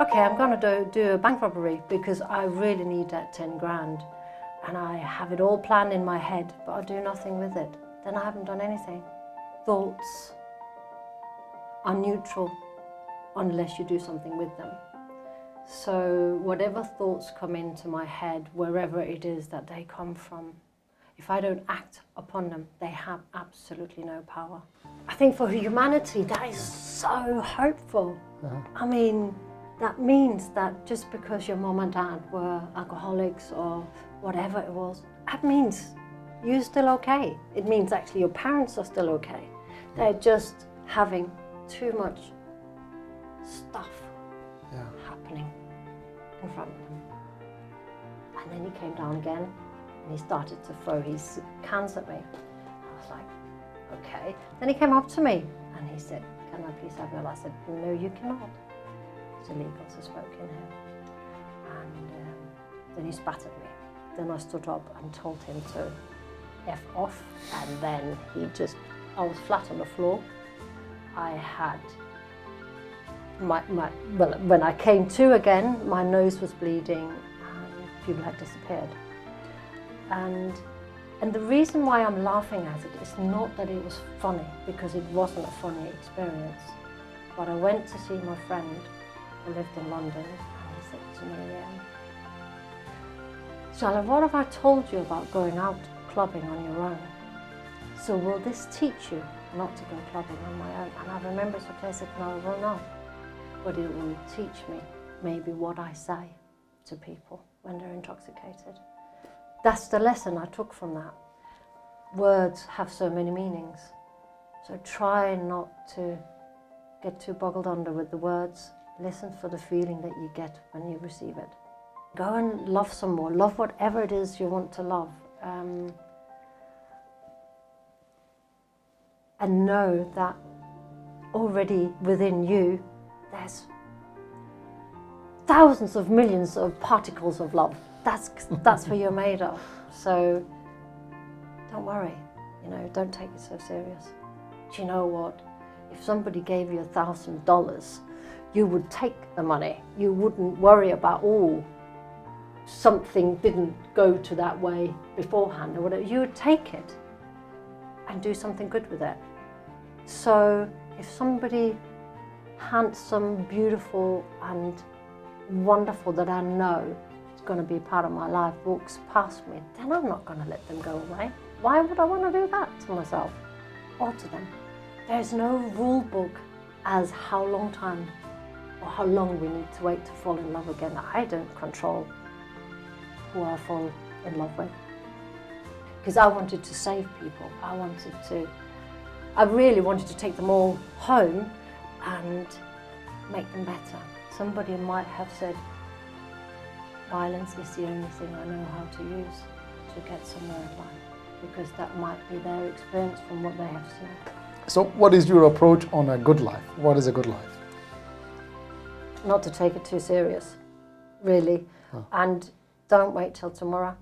okay, I'm going to do a bank robbery because I really need that 10 grand. And I have it all planned in my head, but I do nothing with it. Then I haven't done anything. Thoughts are neutral unless you do something with them. So whatever thoughts come into my head, wherever it is that they come from, if I don't act upon them, they have absolutely no power. I think for humanity, that is so hopeful. I mean, that means that just because your mom and dad were alcoholics or whatever it was, that means you're still okay. It means actually your parents are still okay. They're just having too much stuff happening in front of them. And then he came down again and he started to throw his cans at me. I was like, okay. Then he came up to me and he said, can I please have your? I said, no, you cannot. It's illegal to smoke in here. And then he spat at me. Then I stood up and told him to F off, and then I was flat on the floor. I had well, when I came to again, my nose was bleeding and people had disappeared. And the reason why I'm laughing at it is not that it was funny, because it wasn't a funny experience. But I went to see my friend who lived in London, and he said to me, Charlotte, what have I told you about going out clubbing on your own? So will this teach you not to go clubbing on my own? And I remember I said, no, it will not. But it will teach me maybe what I say to people when they're intoxicated. That's the lesson I took from that. Words have so many meanings. So try not to get too boggled under with the words. Listen for the feeling that you get when you receive it. Go and love some more. Love whatever it is you want to love. And know that already within you, there's thousands of millions of particles of love. That's what you're made of. So don't worry, don't take it so serious. Do you know what? If somebody gave you $1,000, you would take the money. You wouldn't worry about, something didn't go to that way beforehand or whatever. You would take it and do something good with it. So if somebody handsome, beautiful and wonderful that I know is going to be part of my life walks past me, then I'm not going to let them go away. Why would I want to do that to myself or to them? There's no rule book as how long time or how long we need to wait to fall in love again. I don't control who I fall in love with, because I wanted to save people. I really wanted to take them all home and make them better. Somebody might have said, violence is the only thing I know how to use to get somewhere in life, because that might be their experience from what they have seen. So what is your approach on a good life? What is a good life? Not to take it too serious, really, and don't wait till tomorrow.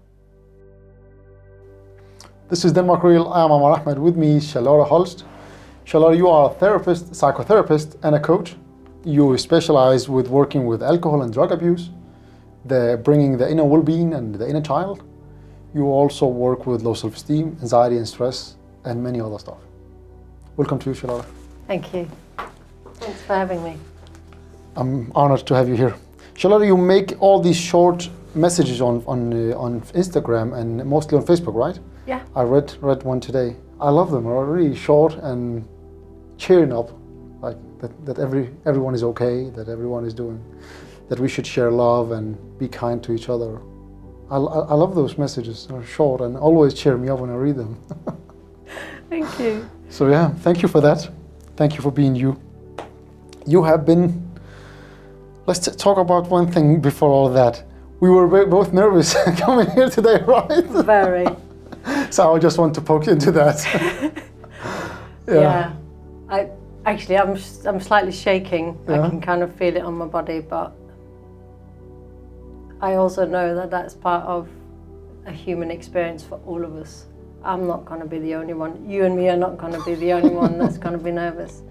This is Denmark Real. I am Amar Ahmed. With me is Charlotte Holst. Charlotte, you are a therapist, psychotherapist and a coach. You specialize with working with alcohol and drug abuse, bringing the inner well-being and the inner child. You also work with low self-esteem, anxiety and stress, and many other stuff. Welcome to you, Charlotte. Thank you. Thanks for having me. I'm honored to have you here. Charlotte, you make all these short messages on Instagram and mostly on Facebook, right? Yeah. I read one today. I love them. They're really short and cheering up, like that everyone is okay, that everyone is doing, that we should share love and be kind to each other. I love those messages. They're short and always cheer me up when I read them. Thank you. So yeah, thank you for that. Thank you for being you. You have been. Let's talk about one thing before all that. We were both nervous coming here today, right? Very. So I just want to poke into that. Yeah. I'm slightly shaking. Yeah. I can kind of feel it on my body, but I also know that that's part of a human experience for all of us. I'm not going to be the only one. You and me are not going to be the only one that's going to be nervous.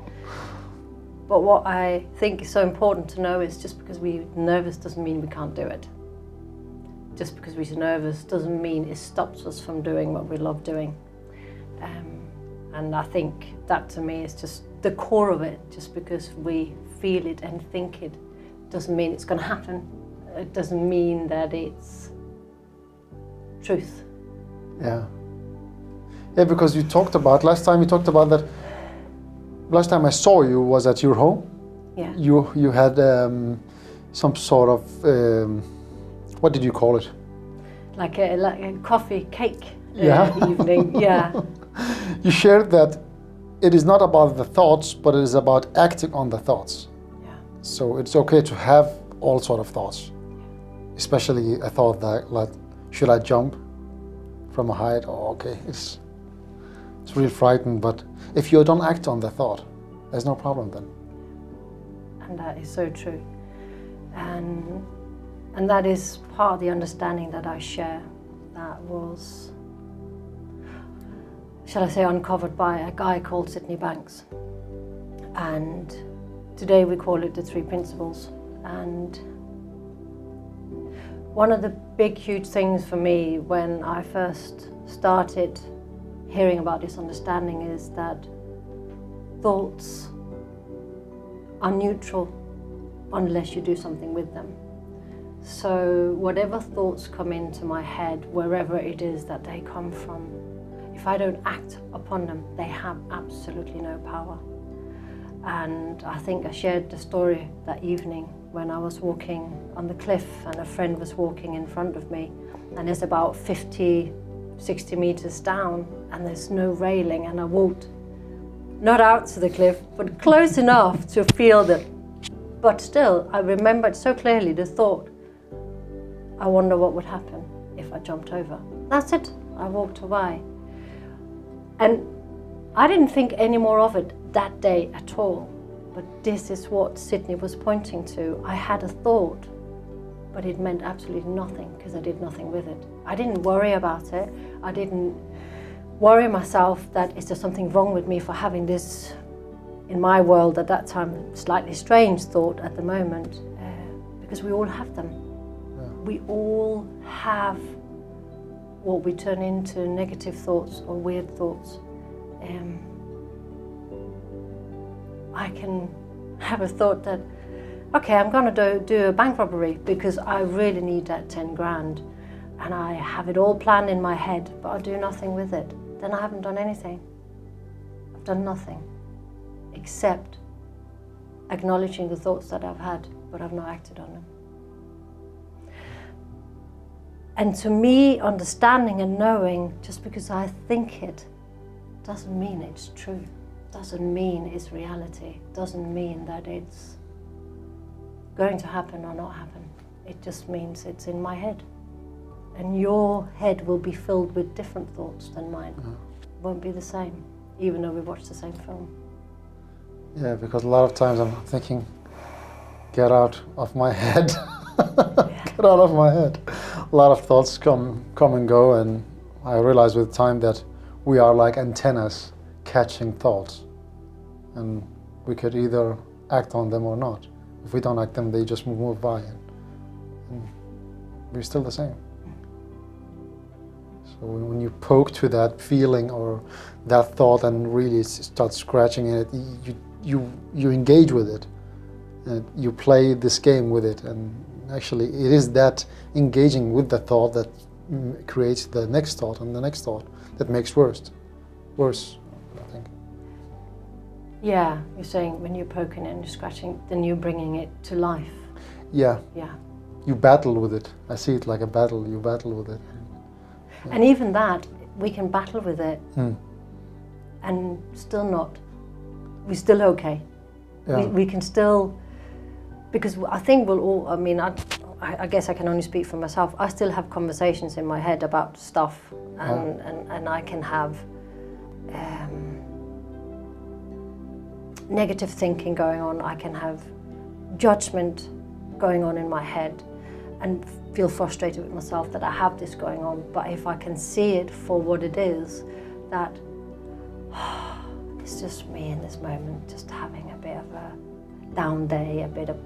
But what I think is so important to know is just because we're nervous doesn't mean we can't do it. Just because we're nervous doesn't mean it stops us from doing what we love doing. And I think that to me is just the core of it. Just because we feel it and think it doesn't mean it's going to happen. It doesn't mean that it's truth. Yeah. Yeah, because you talked about, last time that, last time I saw you was at your home. Yeah. You had some sort of, what did you call it? Like a coffee cake Yeah. evening, yeah. You shared that it is not about the thoughts, but it is about acting on the thoughts. Yeah. So it's okay to have all sort of thoughts, especially a thought that, like, should I jump from a height? Oh, okay, it's really frightening, but if you don't act on the thought, there's no problem then. And that is so true. And that is part of the understanding that I share, that was, shall I say, uncovered by a guy called Sydney Banks. And today we call it the 3 principles. And one of the big, huge things for me when I first started hearing about this understanding is that thoughts are neutral unless you do something with them. So whatever thoughts come into my head, wherever it is that they come from, if I don't act upon them, they have absolutely no power. And I think I shared the story that evening when I was walking on the cliff and a friend was walking in front of me, and it's about 50, 60 meters down and there's no railing, and I walked not out to the cliff but close enough to feel that, but still I remembered so clearly the thought, I wonder what would happen if I jumped over. That's it, I walked away. And I didn't think any more of it that day at all. But this is what Sydney was pointing to. I had a thought, but it meant absolutely nothing because I did nothing with it. I didn't worry about it. I didn't worry myself that is there something wrong with me for having this, in my world at that time, slightly strange thought at the moment, because we all have them. Yeah. We all have what we turn into negative thoughts or weird thoughts. I can have a thought that, okay, I'm going to do a bank robbery because I really need that 10 grand and I have it all planned in my head, but I do nothing with it. Then I haven't done anything. I've done nothing except acknowledging the thoughts that I've had, but I've not acted on them. And to me, understanding and knowing, just because I think it, doesn't mean it's true. Doesn't mean it's reality. Doesn't mean that it's going to happen or not happen. It just means it's in my head. And your head will be filled with different thoughts than mine. Won't be the same, even though we watch the same film. Yeah, because a lot of times I'm thinking, get out of my head. Get out of my head. A lot of thoughts come and go, and I realize with time that we are like antennas catching thoughts, and we could either act on them or not. If we don't act them, they just move by, and we're still the same. So when you poke to that feeling or that thought and really start scratching it, you engage with it, and you play this game with it, and actually it is that engaging with the thought that creates the next thought and the next thought that makes worse, I think. Yeah, you're saying when you're poking it and you're scratching, then you're bringing it to life. Yeah. Yeah. You battle with it. I see it like a battle. You battle with it. Yeah. And even that, we can battle with it and still not. We're still okay. Yeah. We can still, because I think we'll all, I mean, I guess I can only speak for myself. I still have conversations in my head about stuff, and I can have negative thinking going on. I can have judgment going on in my head and feel frustrated with myself that I have this going on. But if I can see it for what it is, that it's just me in this moment, just having a bit of a down day, a bit of,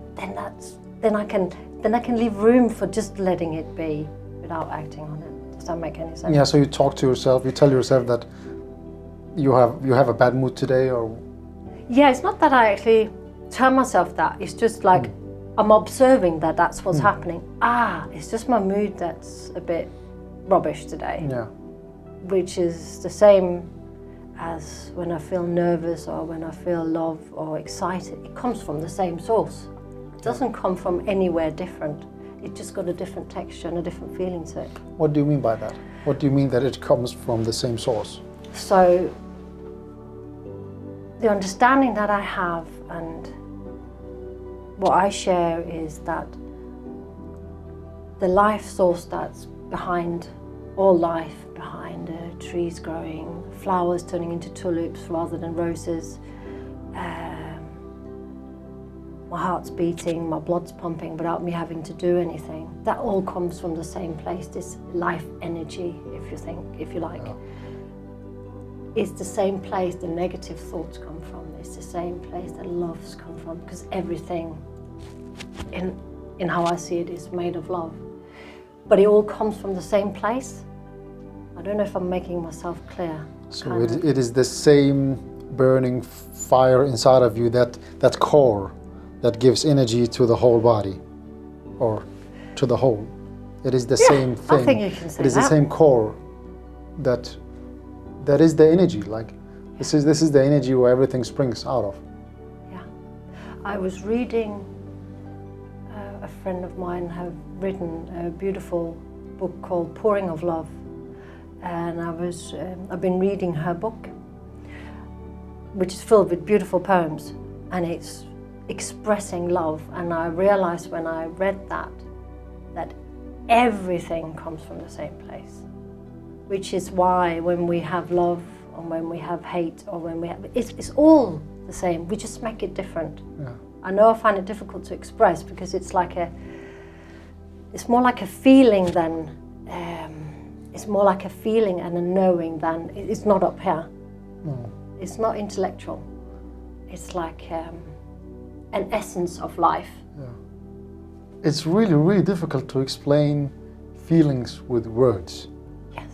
then I can leave room for just letting it be without acting on it. Does that make any sense? Yeah, so you talk to yourself, you tell yourself that you have a bad mood today, or? Yeah, it's not that I actually tell myself that. It's just like I'm observing that that's what's happening. It's just my mood that's a bit rubbish today. Yeah. Which is the same as when I feel nervous or when I feel love or excited. It comes from the same source. It doesn't come from anywhere different. It just got a different texture and a different feeling to it. What do you mean by that? What do you mean that it comes from the same source? So the understanding that I have and what I share is that the life source that's behind all life, behind trees growing, flowers turning into tulips rather than roses, my heart's beating, my blood's pumping without me having to do anything. That all comes from the same place, this life energy, if you like. Yeah. It's the same place the negative thoughts come from. It's the same place that loves come from, because everything in how I see it is made of love. But it all comes from the same place. I don't know if I'm making myself clear. So it is the same burning fire inside of you, that core that gives energy to the whole body, or to the whole. It is the same thing. I think you can say it is the same core that is the energy. Like this is the energy where everything springs out of. Yeah. I was reading, a friend of mine have written a beautiful book called Pouring of Love. And I've been reading her book, which is filled with beautiful poems, and it's expressing love. And I realized when I read that everything comes from the same place, which is why when we have love, or when we have hate, or when we have, it's all the same. We just make it different. Yeah. I know I find it difficult to express because it's more like a feeling than. It's more like a feeling and a knowing than, it's not up here. No. It's not intellectual. It's like an essence of life. Yeah. It's really, really difficult to explain feelings with words. Yes.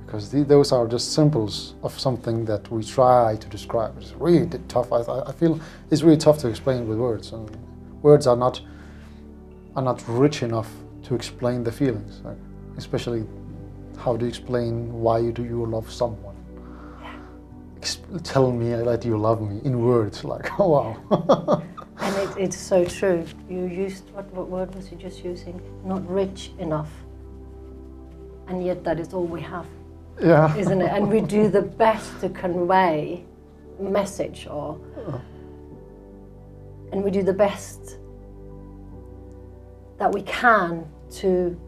Because those are just symbols of something that we try to describe. It's really tough. I feel it's really tough to explain with words. And words are not rich enough to explain the feelings. Like, especially, how do you explain why you love someone? Yeah. Tell me that you love me in words, like, oh wow. And it's so true. You used, what word was you just using? Not rich enough. And yet that is all we have. Yeah. Isn't it? And we do the best to convey a message, and we do the best that we can to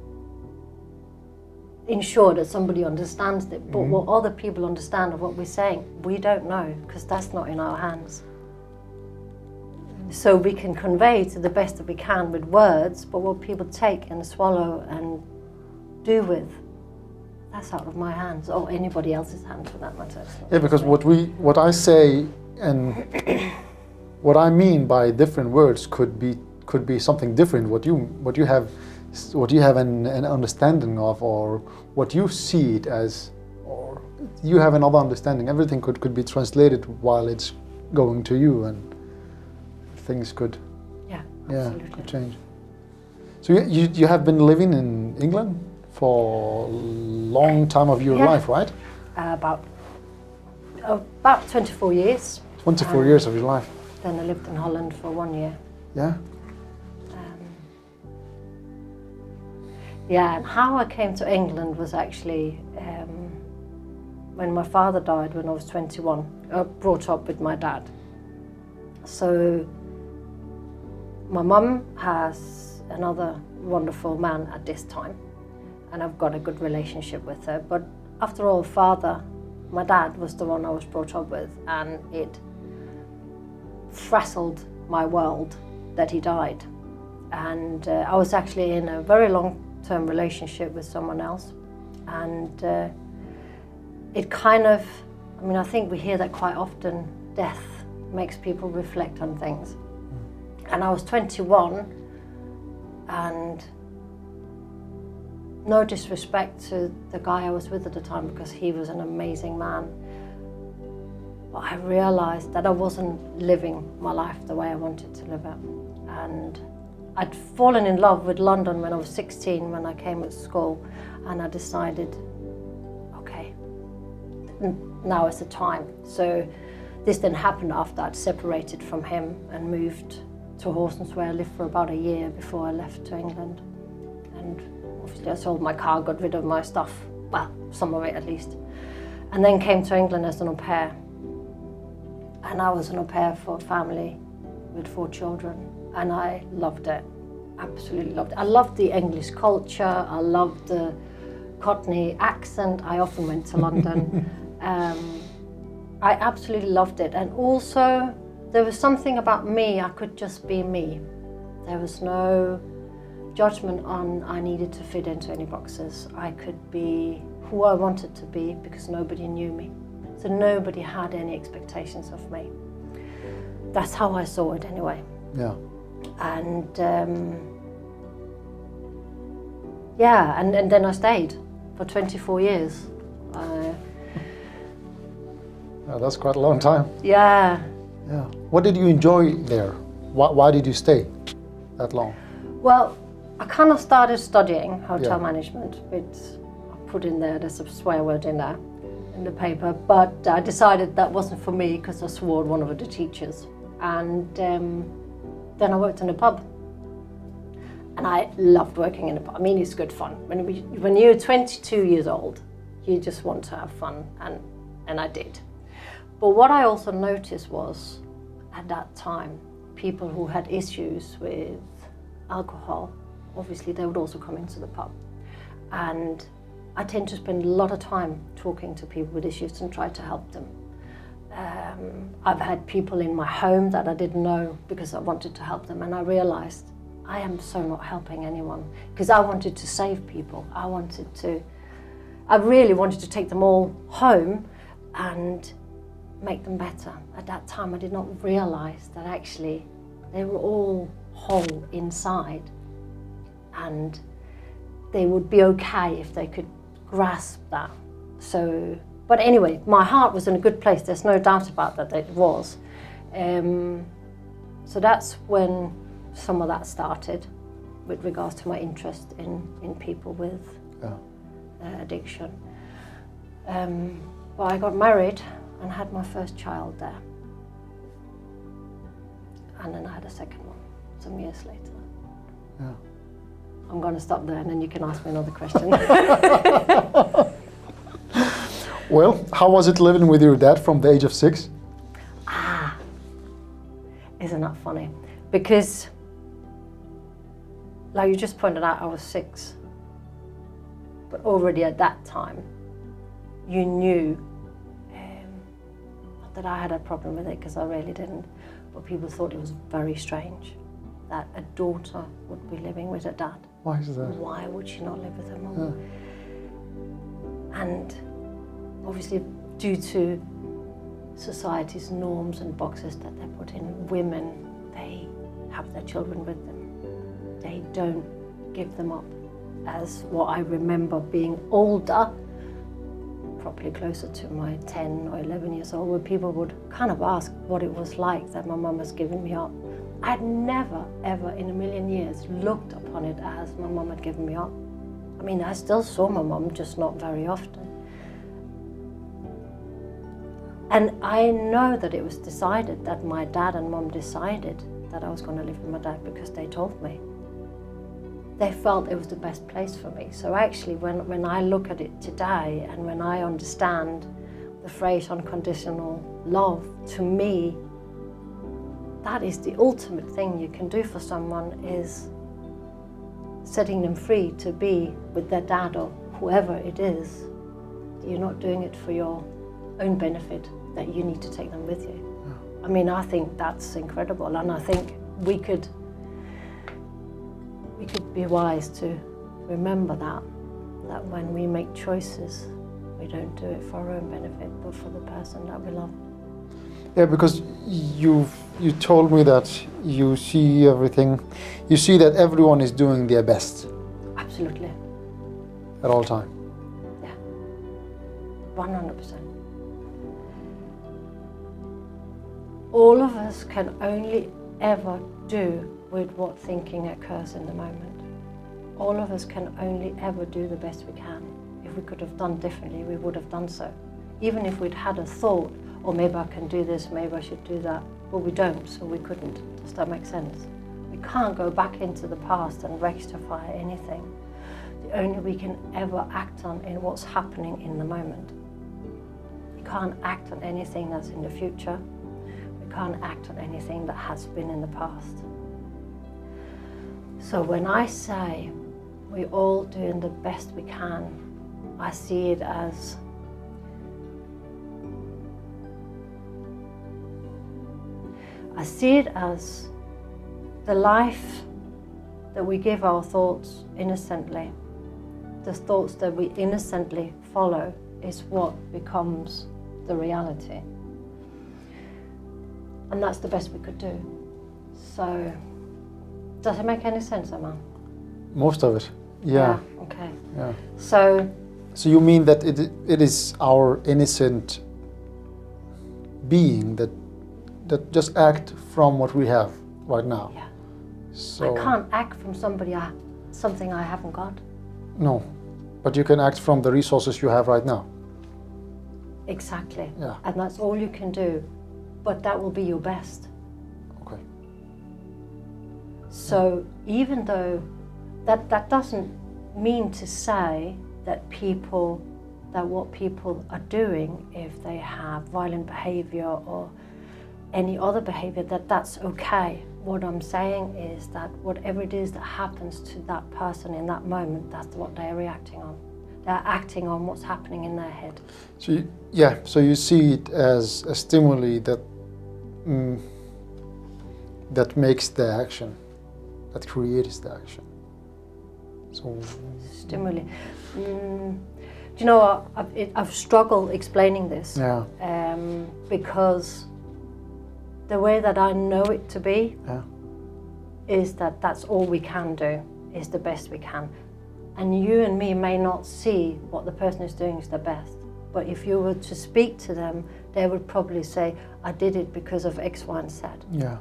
ensure that somebody understands it, but what other people understand of what we're saying, we don't know, because that's not in our hands. So we can convey to the best that we can with words, but what people take and swallow and do with, that's out of my hands, or anybody else's hands for that matter. Yeah, because what I say and what I mean by different words could be something different. What you have an understanding of, or what you see it as, or you have another understanding. Everything could be translated while it's going to you, and things could could change. So you have been living in England for a long time of your life, right? About 24 years. 24 years of your life. Then I lived in Holland for 1 year. Yeah. Yeah, and how I came to England was actually when my father died when I was 21. Brought up with my dad. So my mum has another wonderful man at this time, and I've got a good relationship with her. But after all, my dad was the one I was brought up with, and it frazzled my world that he died. And I was actually in a very long-term relationship with someone else, and it kind of, I mean, I think we hear that quite often, death makes people reflect on things. And I was 21, and no disrespect to the guy I was with at the time, because he was an amazing man. But I realized that I wasn't living my life the way I wanted to live it. And I'd fallen in love with London when I was 16, when I came at school, and I decided, okay, now is the time. So this then happened after I'd separated from him and moved to Horsens, where I lived for about a year before I left to England. And obviously I sold my car, got rid of my stuff, well, some of it at least, and then came to England as an au pair. And I was an au pair for a family with 4 children, and I loved it, absolutely loved it. I loved the English culture, I loved the Cockney accent. I often went to London. I absolutely loved it, and also there was something about me, I could just be me. There was no judgment on I needed to fit into any boxes. I could be who I wanted to be because nobody knew me. So nobody had any expectations of me. That's how I saw it anyway. Yeah. And yeah, and then I stayed for 24 years. That's quite a long time. Yeah. Yeah. What did you enjoy there? Why did you stay that long? Well, I kind of started studying hotel management, which I put in there, there's a swear word in there, in the paper, but I decided that wasn't for me because I swore at one of the teachers. And then I worked in a pub. And I loved working in a pub. I mean, it's good fun. When you're 22 years old, you just want to have fun, and I did. But what I also noticed was, at that time, people who had issues with alcohol, obviously they would also come into the pub. And I tend to spend a lot of time talking to people with issues and try to help them. I've had people in my home that I didn't know because I wanted to help them, and I realized I am so not helping anyone because I wanted to save people. I really wanted to take them all home and make them better. At that time I did not realize that actually they were all whole inside, and they would be okay if they could grasp that. So, but anyway, my heart was in a good place, there's no doubt about that, it was. So that's when some of that started with regards to my interest in people with addiction. Well, I got married and had my first child there. And then I had a second one some years later. Yeah. I'm going to stop there and then you can ask me another question. Well, how was it living with your dad from the age of 6? Isn't that funny? Because, like you just pointed out, I was 6. But already at that time, you knew that I had a problem with it, because I really didn't. But people thought it was very strange that a daughter would be living with a dad. Why is that? Why would she not live with her mum? And obviously due to society's norms and boxes that they put in, women, they have their children with them. They don't give them up. As what I remember being older, probably closer to my 10 or 11 years old, where people would kind of ask what it was like that my mum was giving me up. I'd never, ever in a million years looked upon it as my mum had given me up. I mean, I still saw my mum, just not very often. And I know that it was decided, that my dad and mum decided that I was going to live with my dad because they told me. They felt it was the best place for me. So actually, when I look at it today and when I understand the phrase unconditional love, to me, that is the ultimate thing you can do for someone, is setting them free to be with their dad or whoever it is. You're not doing it for your own benefit, that you need to take them with you. I mean, I think that's incredible, and I think we could be wise to remember that when we make choices, we don't do it for our own benefit, but for the person that we love. Yeah, because you told me that you see everything, you see that everyone is doing their best. Absolutely. At all time. Yeah. 100%. All of us can only ever do with what thinking occurs in the moment. All of us can only ever do the best we can. If we could have done differently, we would have done so. Even if we'd had a thought, or maybe I can do this, maybe I should do that, but we don't, so we couldn't. Does that make sense? We can't go back into the past and rectify anything. The only we can ever act on is what's happening in the moment. You can't act on anything that's in the future. We can't act on anything that has been in the past. So when I say we're all doing the best we can, I see it as the life that we give our thoughts innocently. The thoughts that we innocently follow is what becomes the reality. And that's the best we could do. So, does it make any sense, Emma? Most of it, yeah. Okay. Yeah. So you mean that it is our innocent being that just act from what we have right now? Yeah. So I can't act from something I haven't got. No, but you can act from the resources you have right now. Exactly. Yeah. And that's all you can do. But that will be your best. Okay. So even though that doesn't mean to say that what people are doing, if they have violent behavior or any other behavior, that's okay. What I'm saying is that whatever it is that happens to that person in that moment, that's what they're reacting on. They're acting on what's happening in their head. So so you see it as a stimuli that that makes the action, that creates the action. So stimuli. Do you know what? I've struggled explaining this. Yeah. Because the way that I know it to be is that that's all we can do, is the best we can. And you and me may not see what the person is doing is the best. But if you were to speak to them, they would probably say, I did it because of X, Y, and Z. Yeah.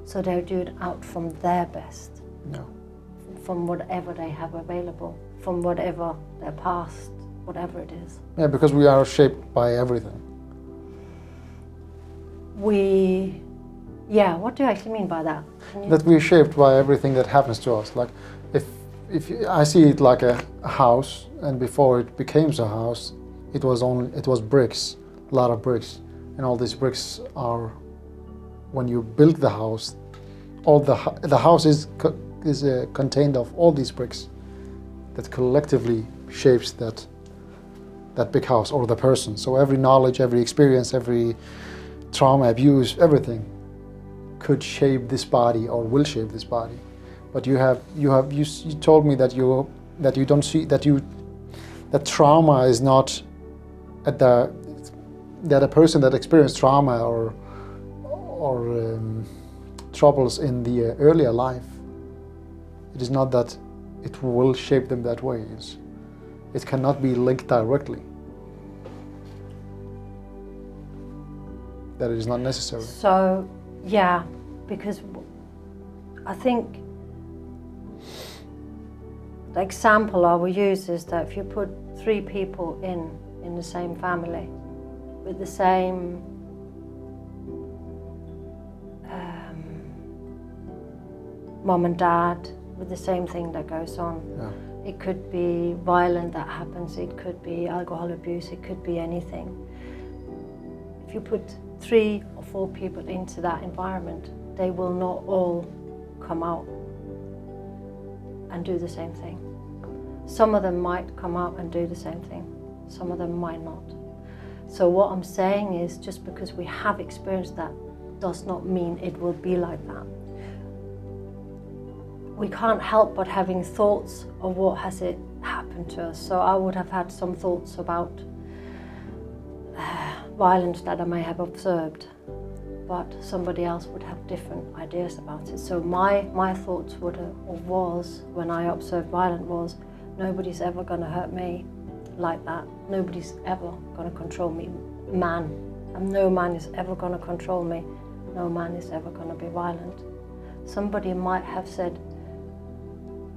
So they would do it out from their best. Yeah. From whatever they have available, from whatever their past, whatever it is. Yeah, because we are shaped by everything. What do you actually mean by that? That we're shaped by everything that happens to us. Like, if I see it like a house, and before it became a house, it was bricks, a lot of bricks, and all these bricks are, when you build the house, the house is contained of all these bricks that collectively shapes that big house or the person. So every knowledge, every experience, every trauma, abuse, everything could shape this body or will shape this body. But you told me that you don't see that trauma is not that a person that experienced trauma or troubles in the earlier life, it is not that it will shape them that way. It cannot be linked directly. That it is not necessary. So, yeah, because I think the example I will use is that if you put 3 people in the same family with the same mom and dad, with the same thing that goes on. Yeah. It could be violent that happens, it could be alcohol abuse, it could be anything. If you put 3 or 4 people into that environment, they will not all come out and do the same thing. Some of them might come out and do the same thing, some of them might not. So what I'm saying is, just because we have experienced that does not mean it will be like that. We can't help but having thoughts of what has it happened to us. So I would have had some thoughts about violence that I may have observed. but somebody else would have different ideas about it. So my thoughts was, when I observed violence, was nobody's ever going to hurt me like that. Nobody's ever going to control me. Man. And no man is ever going to control me. No man is ever going to be violent. Somebody might have said,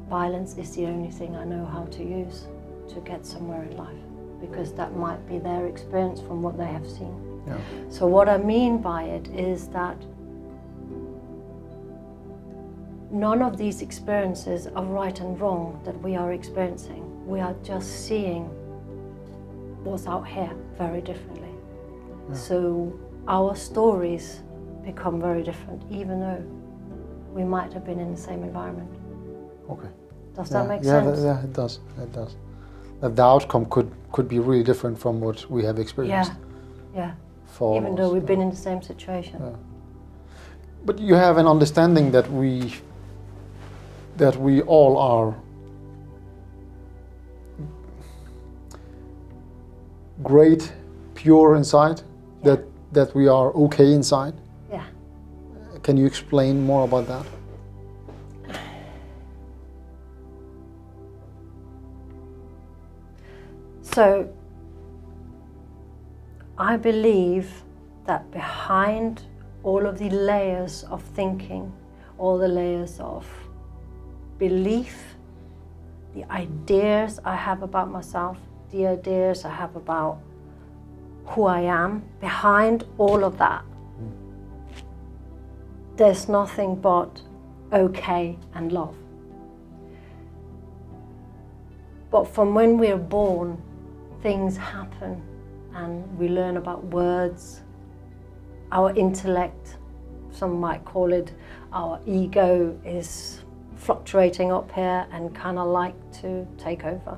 violence is the only thing I know how to use to get somewhere in life, because that might be their experience from what they have seen. Yeah. So what I mean by it is that none of these experiences are right and wrong that we are experiencing. We are just seeing what's out here very differently. Yeah. So our stories become very different, even though we might have been in the same environment. Okay. Does that make sense? Yeah, it does. It does. That the outcome could be really different from what we have experienced. Yeah. Even though we've been in the same situation. Yeah. But you have an understanding that we all are great, pure inside, that we are okay inside. Yeah. Can you explain more about that? So, I believe that behind all of the layers of thinking, all the layers of belief, the ideas I have about myself, the ideas I have about who I am, behind all of that, there's nothing but okay and love. But from when we're born, things happen and we learn about words, our intellect, some might call it our ego, is fluctuating up here and kind of like to take over.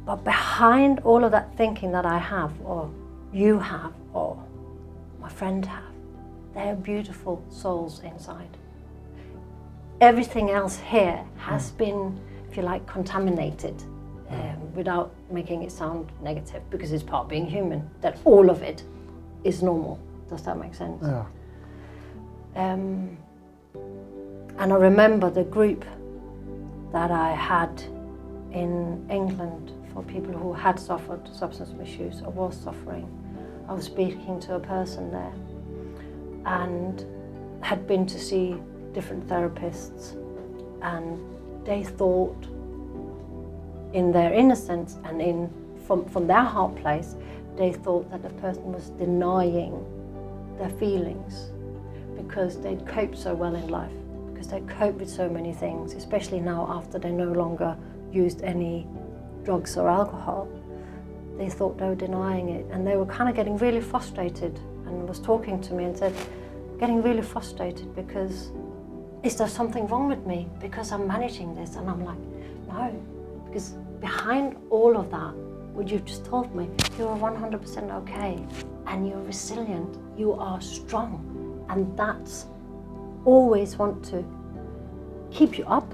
But behind all of that thinking that I have, or you have, or my friend have, they're beautiful souls inside. Everything else here has been, if you like, contaminated, without making it sound negative, because it's part of being human, that all of it is normal. Does that make sense? Yeah. And I remember the group that I had in England for people who had suffered substance misuse or was suffering. I was speaking to a person there and had been to see different therapists, and they thought, in their innocence and from their heart place, they thought that the person was denying their feelings because they'd coped so well in life, because they coped with so many things, especially now after they no longer used any drugs or alcohol. They thought they were denying it, and they were kind of getting really frustrated, and was talking to me and said, getting really frustrated because, is there something wrong with me because I'm managing this? And I'm like, no, because behind all of that, what you've just told me, you're 100% okay, and you're resilient, you are strong, and that's always want to keep you up.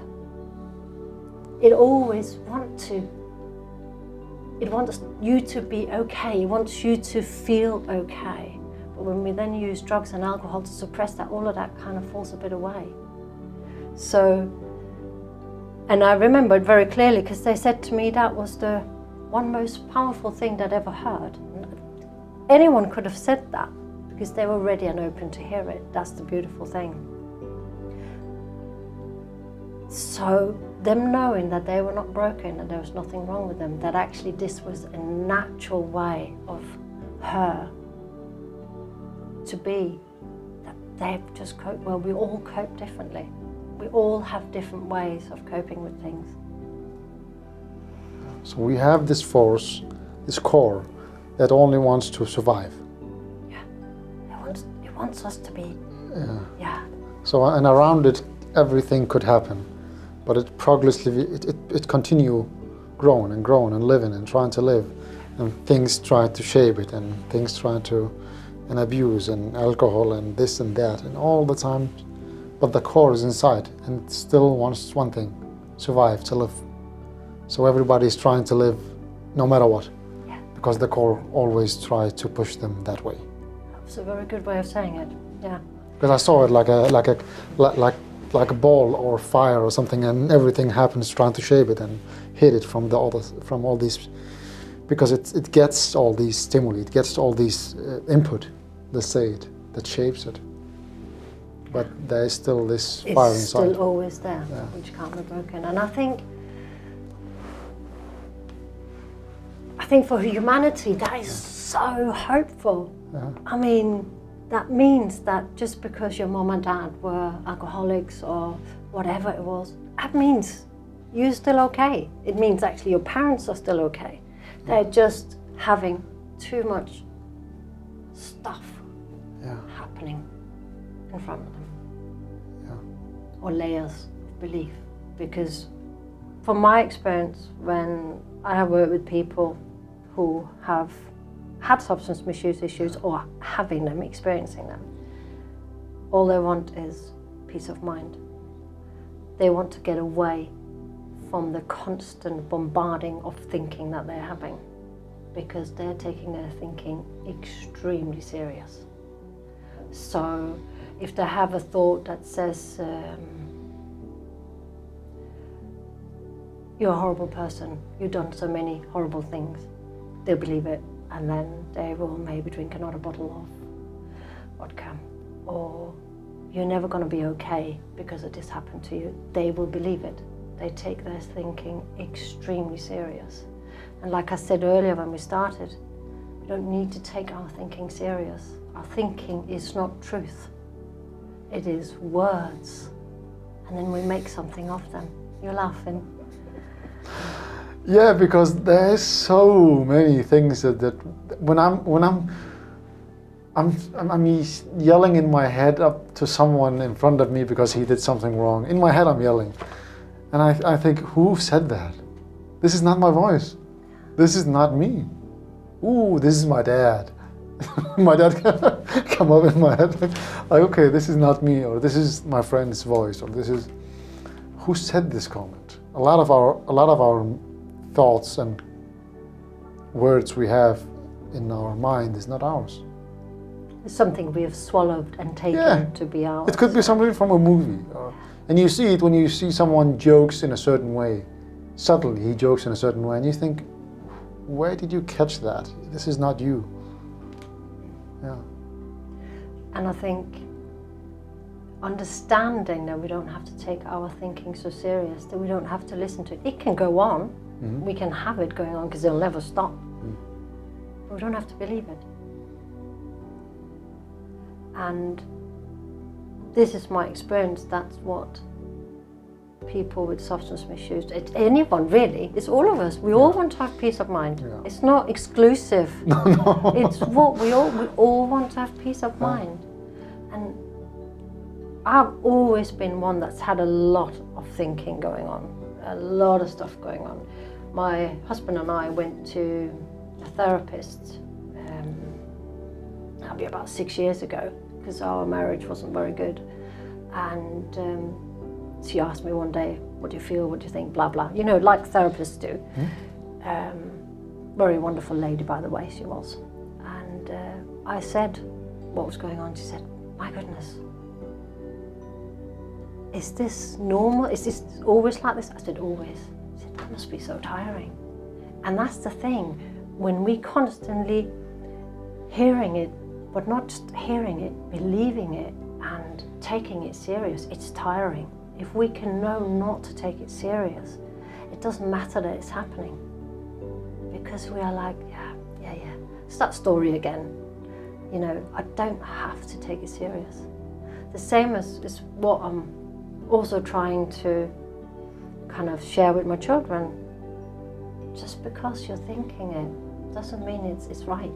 It always wants you to be okay, it wants you to feel okay. But when we then use drugs and alcohol to suppress that, all of that kind of falls a bit away. So, and I remember it very clearly because they said to me that was the one most powerful thing they'd ever heard. Anyone could have said that because they were ready and open to hear it. That's the beautiful thing. So them knowing that they were not broken and there was nothing wrong with them, that actually this was a natural way of her to be, that they've just coped well. We all cope differently. We all have different ways of coping with things. So we have this force, this core, that only wants to survive. Yeah, it wants us to be. Yeah. So, and around it, everything could happen, but it progressively, it continue growing and growing and living and trying to live, and things try to shape it, and things try to, and abuse and alcohol and this and that, and all the time. But the core is inside, and it still wants one thing: survive, to live. So everybody's trying to live no matter what, because the core always tries to push them that way. It's a very good way of saying it. Yeah. Because I saw it like a ball or fire or something, and everything happens trying to shape it and hit it from all these, because it gets all these stimuli, it gets all these input, let's say it, that shapes it. But there is still this fire inside. It's still always there, yeah. which can't be broken. And I think for humanity that is so hopeful. Yeah. I mean, that means that just because your mom and dad were alcoholics or whatever it was, that means you're still okay. It means actually your parents are still okay. They're just having too much stuff happening in front of them. Yeah. Or layers of belief. Because from my experience, when I have worked with people who have had substance misuse issues or having them, experiencing them, all they want is peace of mind. They want to get away from the constant bombarding of thinking that they're having, because they're taking their thinking extremely serious. So if they have a thought that says, you're a horrible person, you've done so many horrible things, they'll believe it, and then they will maybe drink another bottle of vodka. Or you're never going to be okay because of this happened to you. They will believe it. They take their thinking extremely serious. And like I said earlier when we started, we don't need to take our thinking serious. Our thinking is not truth. It is words. And then we make something of them. You're laughing. Yeah, because there's so many things that when I'm yelling in my head up to someone in front of me because he did something wrong. In my head I'm yelling. And I think, who said that? This is not my voice. This is not me. Ooh, this is my dad. My dad come up in my head like, okay, this is not me, or this is my friend's voice, or this is, who said this comment? A lot of our thoughts and words we have in our mind is not ours. It's something we have swallowed and taken to be ours. It could be something from a movie. And you see it when you see someone jokes in a certain way. Subtly, he jokes in a certain way, and you think, where did you catch that? This is not you. Yeah. And I think understanding that we don't have to take our thinking so serious, that we don't have to listen to it. It can go on. Mm-hmm. We can have it going on because it'll never stop. Mm. But we don't have to believe it. And this is my experience. That's what people with substance misuse, anyone really, it's all of us. We all want to have peace of mind. Yeah. It's not exclusive. No. It's what we all want to have peace of mind. And I've always been one that's had a lot of thinking going on, a lot of stuff going on. My husband and I went to a therapist, that'll be about 6 years ago, because our marriage wasn't very good. And she asked me one day, what do you feel, what do you think, blah, blah. You know, like therapists do. Very wonderful lady, by the way, she was. And I said what was going on. She said, my goodness, is this normal? Is this always like this? I said, always. She said, that must be so tiring. And that's the thing, when we constantly hearing it, but not just hearing it, believing it and taking it serious, it's tiring. If we can know not to take it serious, it doesn't matter that it's happening. Because we are like, yeah. It's that story again. You know, I don't have to take it serious. The same is what I'm also trying to kind of share with my children. Just because you're thinking it doesn't mean it's right.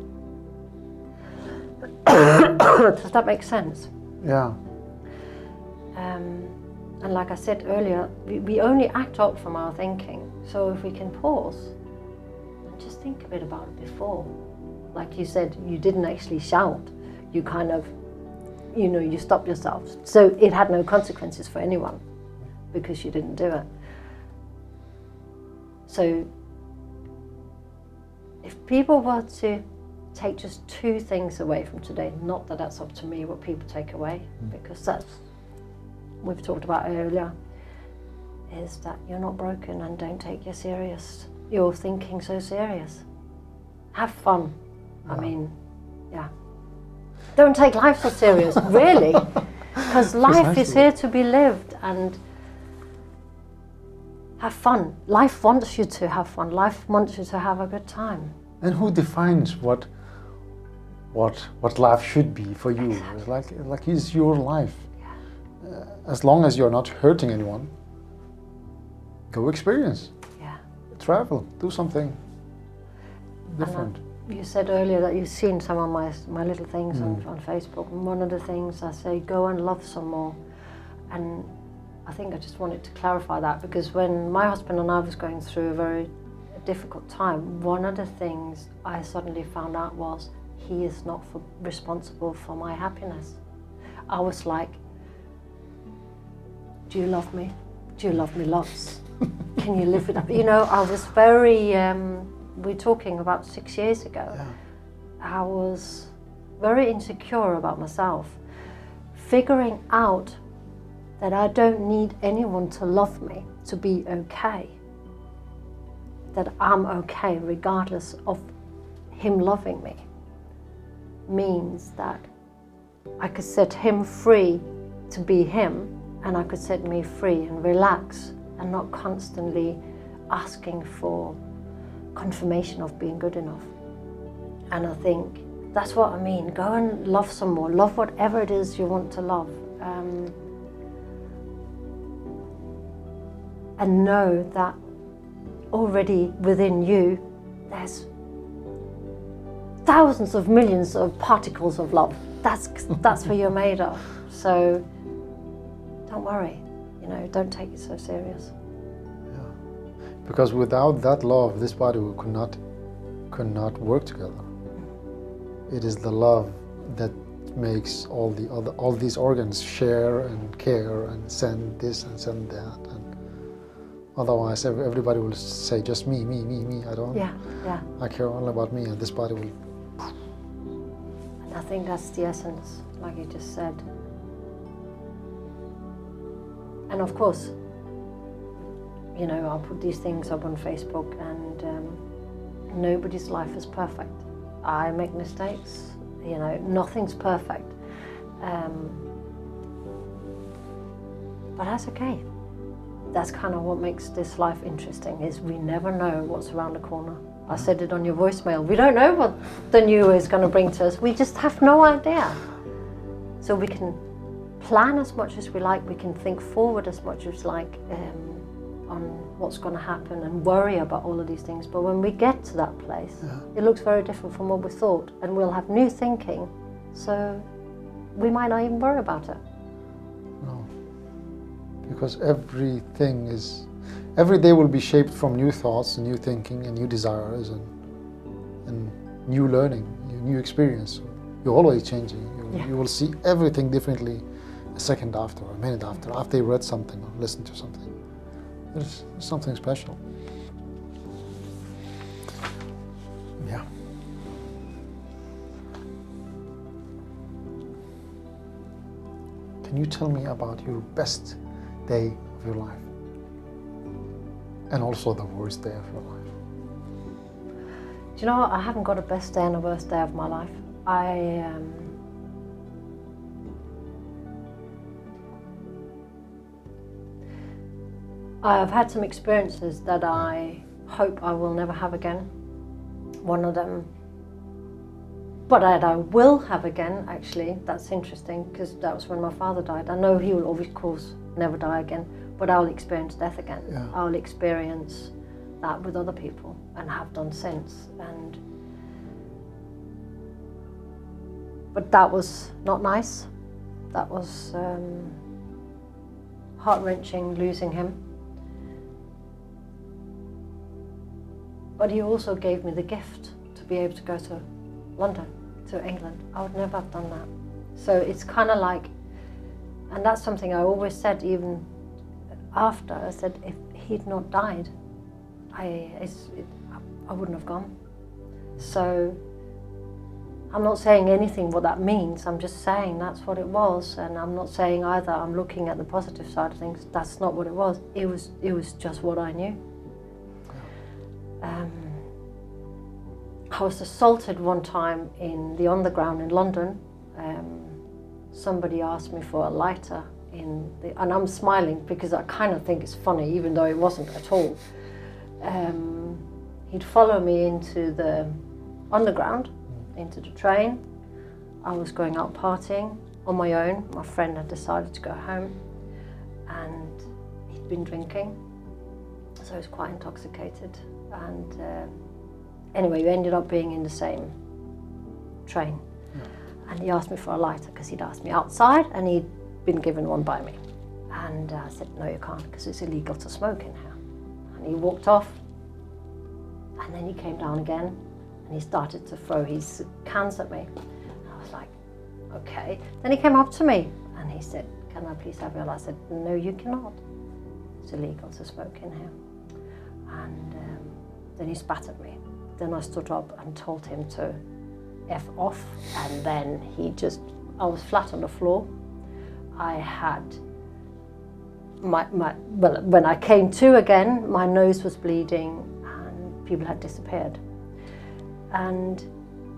Does that make sense? Yeah. And like I said earlier, we only act out from our thinking. So if we can pause and just think a bit about it before. Like you said, you didn't actually shout. You kind of, you know, you stopped yourself. So it had no consequences for anyone because you didn't do it. So if people were to take just 2 things away from today. Not that that's up to me what people take away, because that's, we've talked about earlier, is that you're not broken and don't take your thinking so serious. Have fun. I mean, yeah. Don't take life so serious, really, because life is here to be lived, and have fun. Life wants you to have fun. Life wants you to have a good time. And who defines what life should be for you? Exactly. Like it's your life. Yeah. As long as you're not hurting anyone, go experience. Yeah. Travel. Do something different. You said earlier that you've seen some of my little things on Facebook, and one of the things I say, go and love some more. And I think I just wanted to clarify that, because when my husband and I was going through a very difficult time, one of the things I suddenly found out was he is not responsible for my happiness. I was like, do you love me? Do you love me lots? Can you live it up? You know, I was very, we're talking about 6 years ago. Yeah. I was very insecure about myself, figuring out that I don't need anyone to love me to be okay. That I'm okay regardless of him loving me, means that I could set him free to be him, and I could set me free and relax and not constantly asking for confirmation of being good enough. And I think that's what I mean. Go and love some more. Love whatever it is you want to love. And know that already within you, there's thousands of millions of particles of love. That's what you're made of. So don't worry, you know, don't take it so serious. Yeah. Because without that love, this body could not work together. It is the love that makes all these organs share and care and send this and send that. And otherwise, everybody will say just me. I don't. Yeah, yeah. I care only about me, and this body will. And I think that's the essence, like you just said. And of course, you know, I'll put these things up on Facebook, and nobody's life is perfect. I make mistakes. You know, nothing's perfect. But that's okay. That's kind of what makes this life interesting, is we never know what's around the corner. I said it on your voicemail. We don't know what the new is going to bring to us. We just have no idea. So we can plan as much as we like. We can think forward as much as we like on what's going to happen and worry about all of these things. But when we get to that place, it looks very different from what we thought. And we'll have new thinking. So we might not even worry about it. No. Because every day will be shaped from new thoughts, new thinking, and new desires, and new learning, new experience. You're always changing. You will see everything differently a second after, a minute after you read something or listened to something. There's something special. Yeah. Can you tell me about your best day of your life? And also the worst day of your life? Do you know what? I haven't got a best day and a worst day of my life. I've had some experiences that I hope I will never have again. One of them, but that I will have again, actually, that's interesting, because that was when my father died. I know he will, of course, never die again, but I'll experience death again. Yeah. I'll experience that with other people, and have done since. But that was not nice. That was heart-wrenching, losing him. But he also gave me the gift to be able to go to London, to England. I would never have done that. So it's kind of like, and that's something I always said, even after, I said, if he'd not died, I wouldn't have gone. So I'm not saying anything what that means, I'm just saying that's what it was, and I'm not saying either I'm looking at the positive side of things. That's not what it was. It was just what I knew. I was assaulted one time in the underground in London. Somebody asked me for a lighter and I'm smiling because I kind of think it's funny, even though it wasn't at all. He'd follow me into the underground, into the train. I was going out partying on my own. My friend had decided to go home, and he'd been drinking, so he was quite intoxicated. And anyway, we ended up being in the same train. And he asked me for a lighter because he'd asked me outside and he'd been given one by me. And I said, no, you can't, because it's illegal to smoke in here. And he walked off, and then he came down again and he started to throw his cans at me. And I was like, okay. Then he came up to me and he said, can I please have your lighter? I said, no, you cannot. It's illegal to smoke in here. And then he spat at me. Then I stood up and told him to F off, and then I was flat on the floor. I had well, when I came to again, my nose was bleeding and people had disappeared. And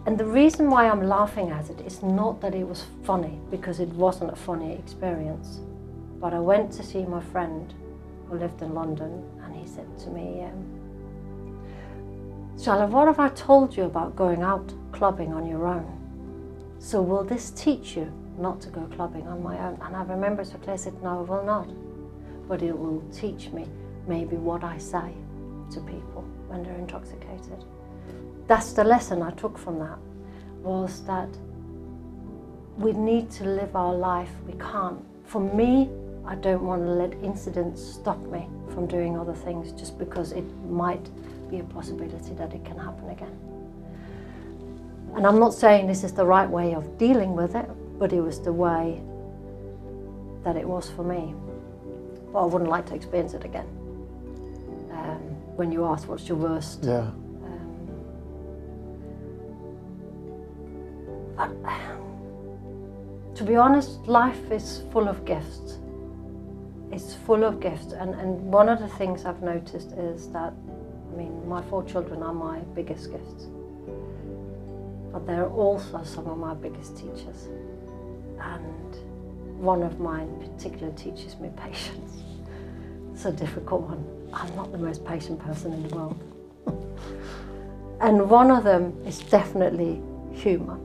the reason why I'm laughing at it is not that it was funny, because it wasn't a funny experience. But I went to see my friend who lived in London, and he said to me, Charlotte, what have I told you about going out clubbing on your own? So will this teach you not to go clubbing on my own? And I remember so clearly, I said, no, it will not. But it will teach me maybe what I say to people when they're intoxicated. That's the lesson I took from that, was that we need to live our life. We can't. For me, I don't want to let incidents stop me from doing other things just because it might be a possibility that it can happen again. And I'm not saying this is the right way of dealing with it, but it was the way that it was for me. But I wouldn't like to experience it again. When you ask what's your worst. Yeah. To be honest, life is full of gifts. It's full of gifts, and one of the things I've noticed is that, I mean, my 4 children are my biggest gifts, but they're also some of my biggest teachers. And one of mine particularly teaches me patience. It's a difficult one. I'm not the most patient person in the world. And one of them is definitely humour.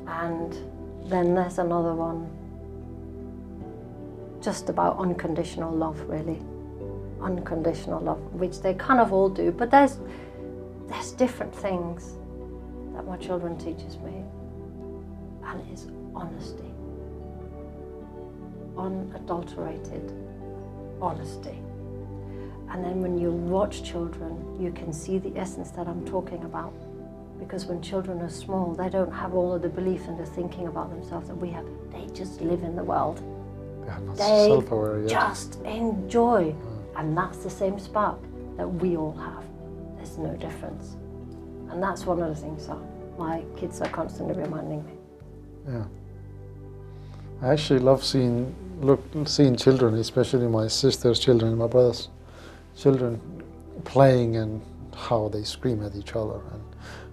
And then there's another one just about unconditional love, really. Unconditional love, which they kind of all do, but there's different things that my children teaches me, and it's honesty. Unadulterated honesty. And then when you watch children, you can see the essence that I'm talking about. Because when children are small, they don't have all of the beliefs and the thinking about themselves that we have. They just live in the world. They're not They self-aware yet. just enjoy. And that's the same spark that we all have. There's no difference. And that's one of the things that my kids are constantly reminding me. Yeah. I actually love seeing children, especially my sister's children and my brother's children, playing, and how they scream at each other and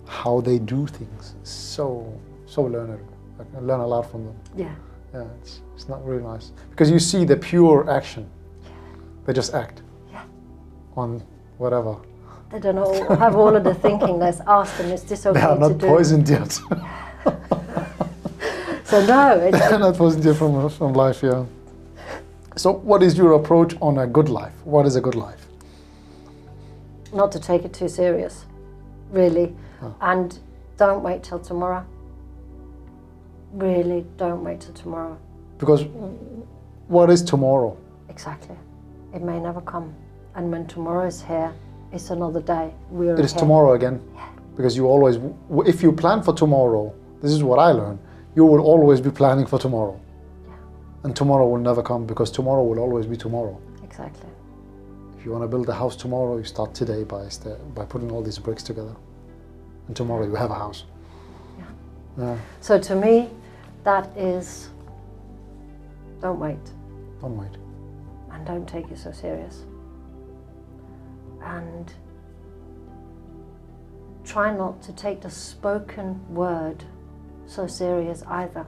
how they do things. So learnable. I can learn a lot from them. Yeah. Yeah, it's not really nice. Because you see the pure action. Yeah. They just act. Yeah. On whatever. They don't all have all of the thinking. Let's ask them, is this okay They are to not do? poisoned yet. So no. They're not poisoned yet from life, yeah. So what is your approach on a good life? What is a good life? Not to take it too serious, really. Oh. And don't wait till tomorrow. Really, don't wait till tomorrow. Because what is tomorrow? Exactly. It may never come. And when tomorrow is here, it's another day. It is tomorrow again. Yeah. Because you always, if you plan for tomorrow, this is what I learned, you will always be planning for tomorrow. Yeah. And tomorrow will never come, because tomorrow will always be tomorrow. Exactly. If you want to build a house tomorrow, you start today by putting all these bricks together. And tomorrow you have a house. Yeah. So to me, that is, don't wait. Don't wait. And don't take it so serious. And try not to take the spoken word so serious either.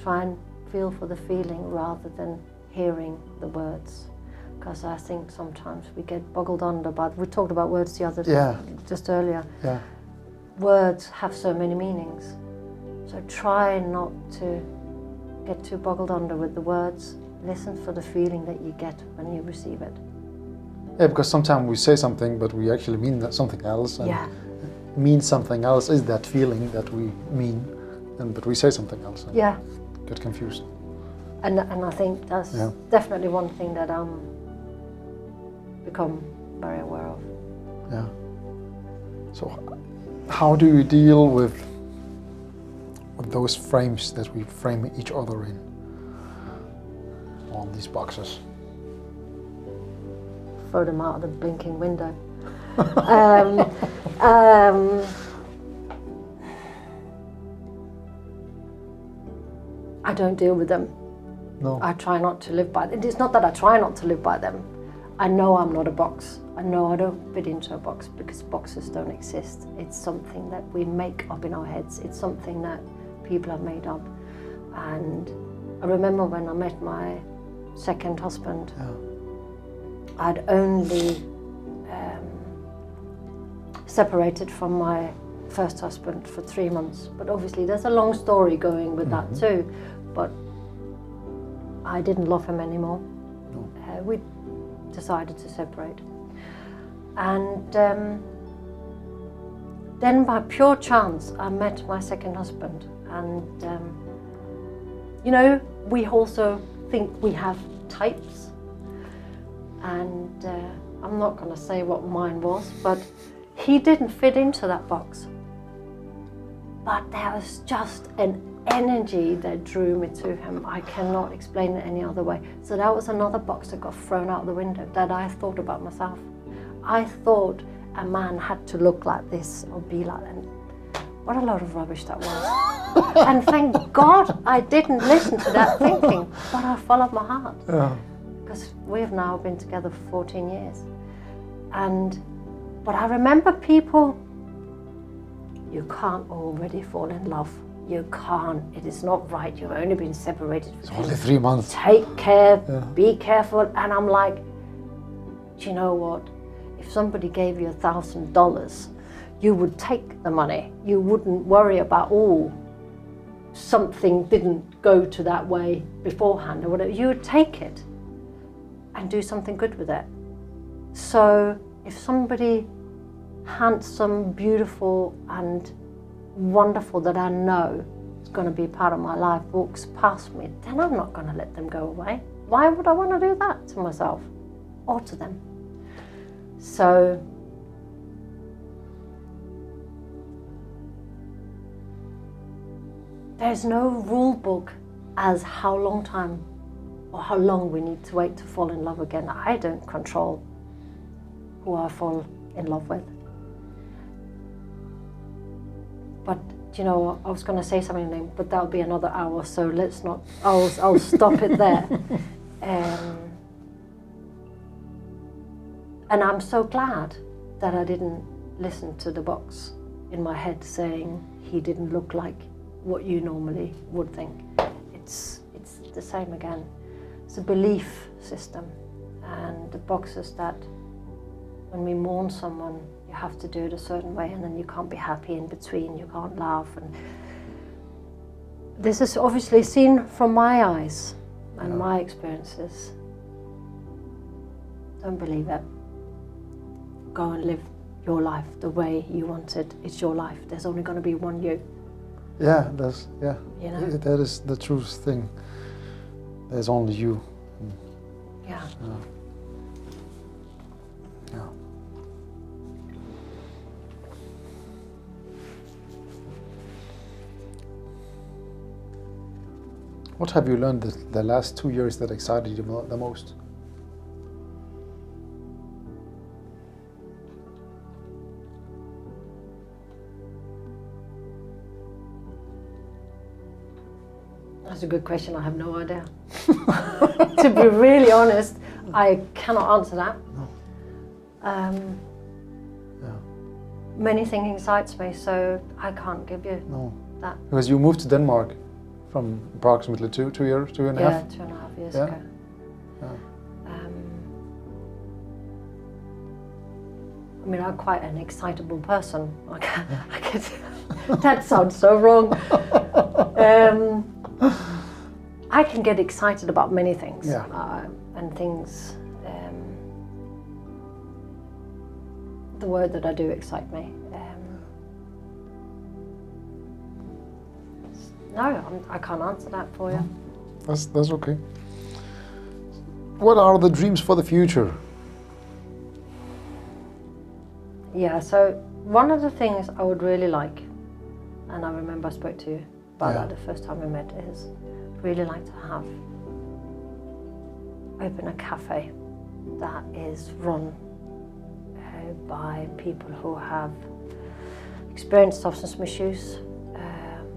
Try and feel for the feeling rather than hearing the words. Because I think sometimes we get boggled under by, we talked about words the other Yeah. just earlier. Yeah. Words have so many meanings. So try not to get too boggled under with the words. Listen for the feeling that you get when you receive it. Yeah, because sometimes we say something, but we actually mean that something else. And Yeah. mean something else is that feeling that we mean, but we say something else. And Yeah. get confused. And I think that's definitely one thing that I'm become very aware of. Yeah. So, how do you deal with those frames that we frame each other in? On these boxes. Throw them out of the blinking window. I don't deal with them. No. I try not to live by them. It's not that I try not to live by them. I know I'm not a box. I know I don't fit into a box because boxes don't exist. It's something that we make up in our heads. It's something that people have made up. And I remember when I met my second husband, I'd only separated from my first husband for 3 months. But obviously there's a long story going with that too. But I didn't love him anymore. No. We decided to separate. And then by pure chance I met my second husband. And you know, we also think we have types. And I'm not going to say what mine was, but he didn't fit into that box. But there was just an energy that drew me to him. I cannot explain it any other way. So that was another box that got thrown out the window that I thought about myself. I thought a man had to look like this or be like that. What a load of rubbish that was. And thank God I didn't listen to that thinking, but I followed my heart. Yeah. Because we've now been together for 14 years. But I remember people, you can't already fall in love. You can't. It is not right. You've only been separated for Only 3 months. Take care, be careful. And I'm like, do you know what? If somebody gave you $1,000, you would take the money. You wouldn't worry about, something didn't go to that way beforehand or whatever. You would take it and do something good with it. So if somebody handsome, beautiful and wonderful that I know is going to be part of my life walks past me, then I'm not going to let them go away. Why would I want to do that to myself or to them? So there's no rule book as how long time or how long we need to wait to fall in love again. I don't control who I fall in love with. But you know, I was going to say something, but that'll be another hour, so let's not. I'll stop it there. And I'm so glad that I didn't listen to the box in my head saying he didn't look like what you normally would think. It's the same again. It's a belief system, and the boxes that when we mourn someone, you have to do it a certain way, and then you can't be happy in between, you can't laugh. And this is obviously seen from my eyes and my experiences. Don't believe it. Go and live your life the way you want it. It's your life. There's only going to be one you. Yeah, You know? that is the truth thing. There's only you. Yeah. Yeah. What have you learned the last 2 years that excited you the most? That's a good question. I have no idea. To be really honest, I cannot answer that. No. Yeah. Many things excites me, so I can't give you that. Because you moved to Denmark from approximately two years, 2.5? Yeah, 2.5 years ago. Yeah. I mean, I'm quite an excitable person. That sounds so wrong. I can get excited about many things, and things. The word that I do excite me. No, I can't answer that for you. That's okay. What are the dreams for the future? Yeah, so one of the things I would really like, and I remember I spoke to you about that the first time we met, is really like to open a cafe that is run by people who have experienced substance misuse,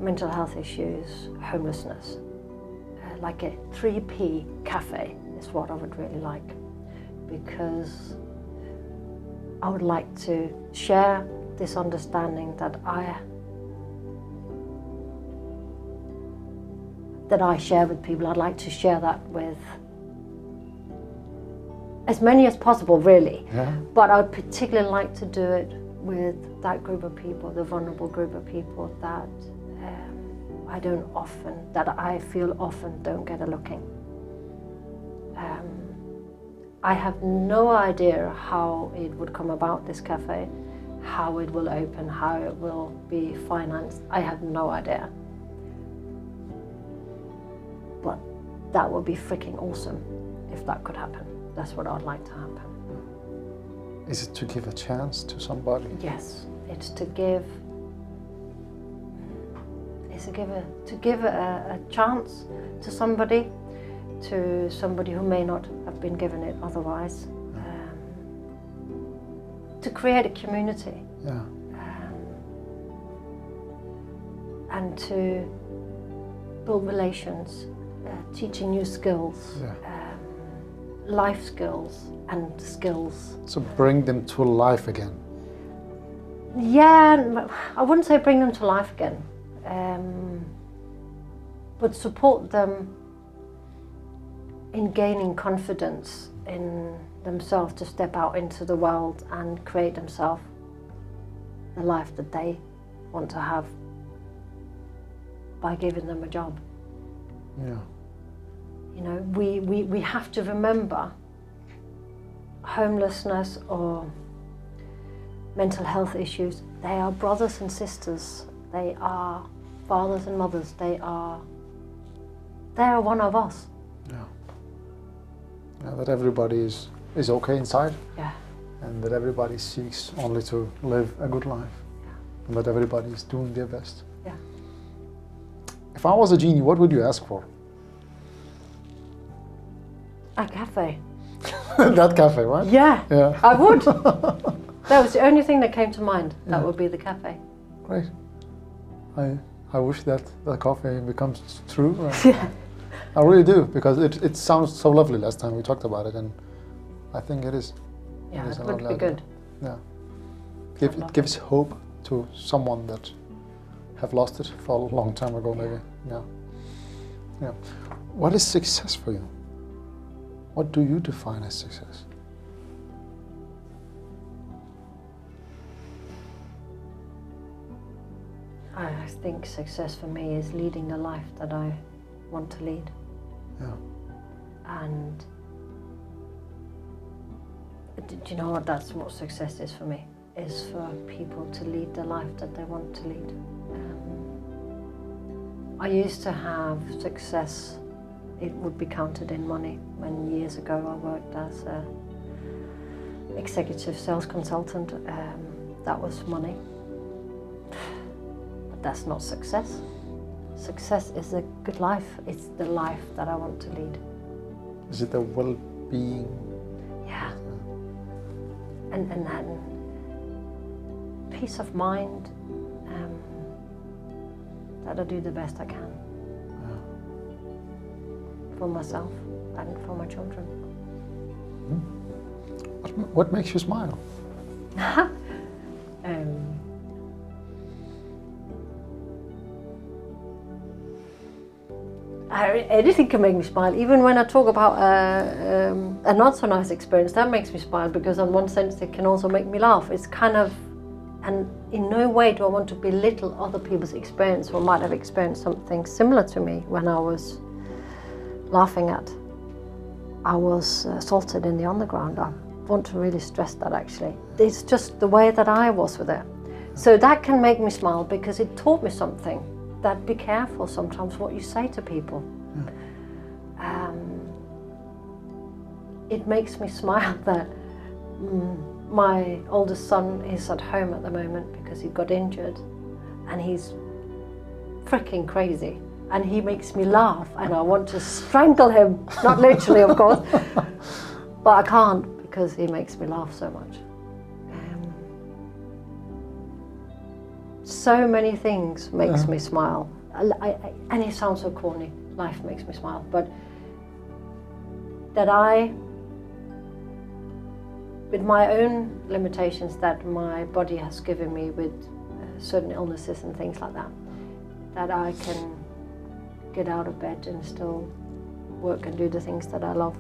mental health issues, homelessness. Like a 3P cafe is what I would really like, because I would like to share this understanding that I share with people. I'd like to share that with as many as possible, really. Yeah. But I would particularly like to do it with that group of people, the vulnerable group of people that I feel often don't get a looking. I have no idea how it would come about, this cafe, how it will open, how it will be financed. I have no idea. But that would be freaking awesome if that could happen. That's what I'd like to happen. Is it to give a chance to somebody? Yes, it's to give. To give a chance to somebody who may not have been given it otherwise. To create a community. Yeah. And to build relations, teaching new skills, life skills and skills. So bring them to life again. Yeah, I wouldn't say bring them to life again, but support them in gaining confidence in themselves to step out into the world and create themselves the life that they want to have by giving them a job. Yeah. You know, we have to remember homelessness or mental health issues, they are brothers and sisters, they are fathers and mothers, they are one of us. Yeah. Yeah, that everybody is okay inside. Yeah. And that everybody seeks only to live a good life. Yeah. And that everybody is doing their best. Yeah. If I was a genie, what would you ask for? A cafe. That cafe, right? Yeah, Yeah. I would. That was the only thing that came to mind. That would be the cafe. Great. I wish that coffee becomes true. Yeah. I really do, because it sounds so lovely last time we talked about it, and I think it is. Yeah, is it a would lovely be good. idea. Yeah. It gives hope to someone that have lost it for a long time ago, maybe. Yeah. Yeah. What is success for you? What do you define as success? I think success for me is leading the life that I want to lead. Yeah. And do you know what? That's what success is for me, is for people to lead the life that they want to lead. I used to have success, it would be counted in money. When years ago I worked as an executive sales consultant, that was money. But that's not success. Success is a good life. It's the life that I want to lead. Is it the well-being? Yeah. And then peace of mind, that I do the best I can. for myself and for my children. What makes you smile? Anything can make me smile. Even when I talk about a not so nice experience, that makes me smile, because in one sense it can also make me laugh. It's kind of, and in no way do I want to belittle other people's experience who might have experienced something similar to me when I was laughing at. I was assaulted in the underground. I want to really stress that, actually. It's just the way that I was with it. So that can make me smile, because it taught me something. That be careful sometimes what you say to people. It makes me smile that my oldest son is at home at the moment because he got injured, and he's freaking crazy, and he makes me laugh, and I want to strangle him, not literally of course, but I can't because he makes me laugh so much. So many things makes me smile. And it sounds so corny, life makes me smile, but that with my own limitations that my body has given me with certain illnesses and things like that, that I can get out of bed and still work and do the things that I love.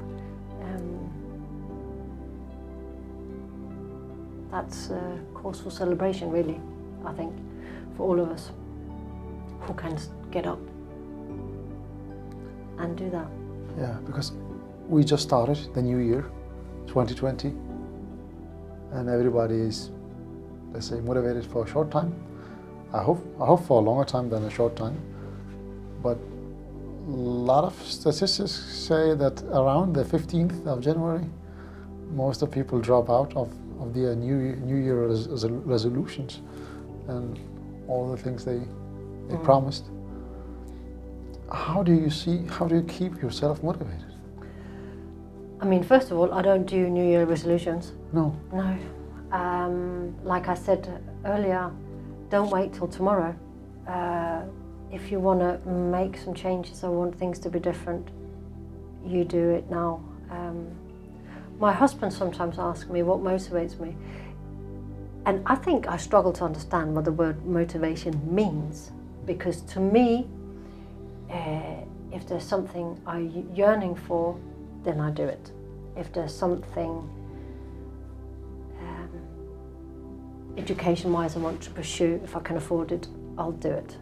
That's a cause for celebration, really, I think, for all of us who can get up and do that. Yeah, because we just started the new year, 2020, and everybody is, let's say, motivated for a short time. I hope for a longer time than a short time. But a lot of statistics say that around the 15th of January, most of people drop out of their New Year resolutions and all the things they promised. How do you keep yourself motivated? I mean, first of all, I don't do New Year resolutions. No. No. Like I said earlier, don't wait till tomorrow. If you want to make some changes or want things to be different, you do it now. My husband sometimes asks me what motivates me. And I think I struggle to understand what the word motivation means, because to me, if there's something I'm yearning for, then I do it. If there's something education-wise I want to pursue, if I can afford it, I'll do it.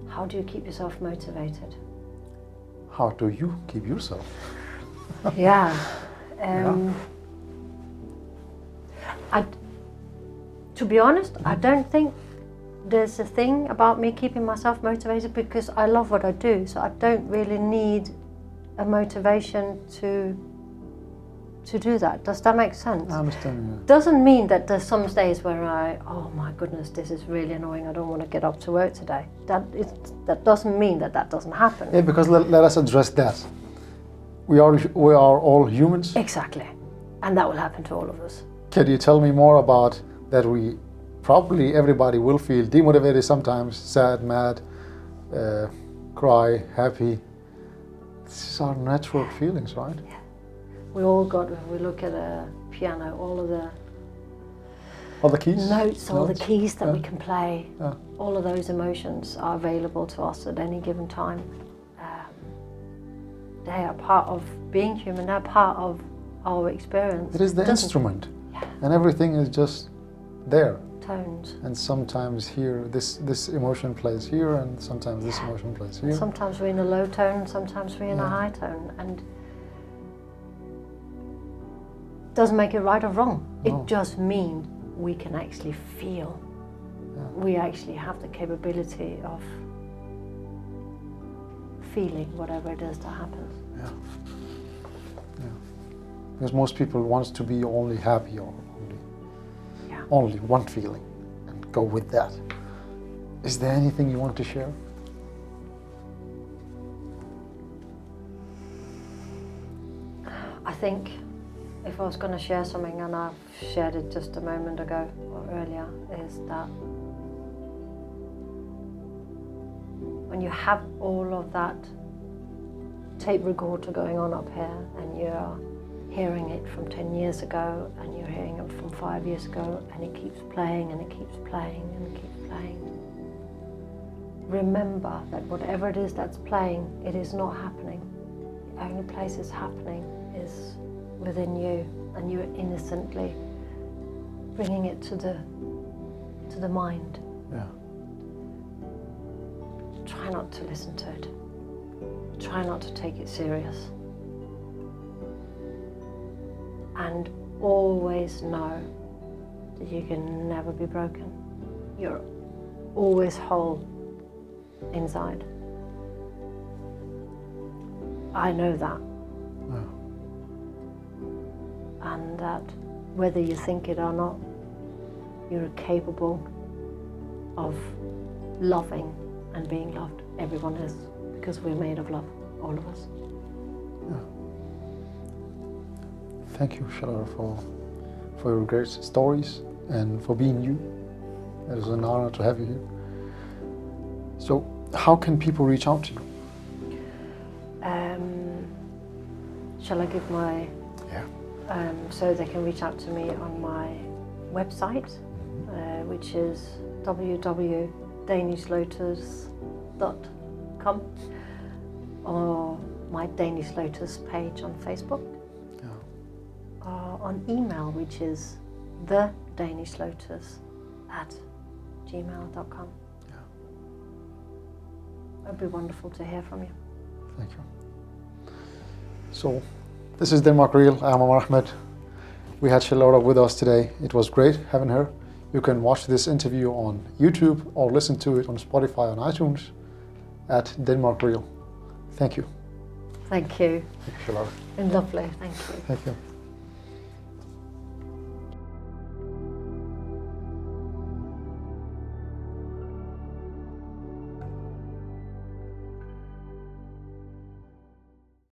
How do you keep yourself motivated? How do you keep yourself? Yeah. To be honest, I don't think there's a thing about me keeping myself motivated, because I love what I do, so I don't really need a motivation to do that. Does that make sense? I understand, yeah. Doesn't mean that there's some days where oh my goodness, this is really annoying, I don't want to get up to work today. That doesn't mean that doesn't happen. Yeah, because let us address that. We are all humans. Exactly. And that will happen to all of us. Can you tell me more about that? Probably everybody will feel demotivated sometimes, sad, mad, cry, happy. These are natural feelings, right? Yeah. We all got, when we look at a piano, all the keys? Notes, all the keys that we can play, Yeah. all of those emotions are available to us at any given time. They are part of being human, they're part of our experience. It is the instrument, yeah. And everything is just there. Tones. And sometimes here, this emotion plays here, and sometimes this emotion plays here. Sometimes we're in a low tone, sometimes we're in a high tone, and it doesn't make it right or wrong. No. It just means we can actually feel. Yeah. We actually have the capability of feeling whatever it is that happens. Yeah. Yeah. Because most people want to be only happy or only one feeling and go with that. Is there anything you want to share? I think if I was going to share something, and I've shared it just a moment ago or earlier, is that when you have all of that tape recorder going on up here and you're hearing it from 10 years ago and you're hearing it from 5 years ago and it keeps playing and it keeps playing and it keeps playing. Remember that whatever it is that's playing, it is not happening. The only place it's happening is within you, and you're innocently bringing it to the mind. Yeah. Try not to listen to it. Try not to take it serious. And always know that you can never be broken. You're always whole inside. I know that. Yeah. And that whether you think it or not, you're capable of loving and being loved. Everyone is, because we're made of love, all of us. Yeah. Thank you, Charlotte, for your great stories and for being you. It was an honor to have you here. So, how can people reach out to you? Shall I give my... Yeah. So they can reach out to me on my website, which is www.danishlotus.com, or my Danish Lotus page on Facebook, or on email, which is thedanishlotus@gmail.com. Yeah. It'd be wonderful to hear from you. Thank you. So, this is Denmark Real. I'm Omar Ahmed. We had Charlotte with us today. It was great having her. You can watch this interview on YouTube or listen to it on Spotify and iTunes at Denmark Real. Thank you. Thank you. Thank you, Charlotte. And lovely. Thank you. Thank you.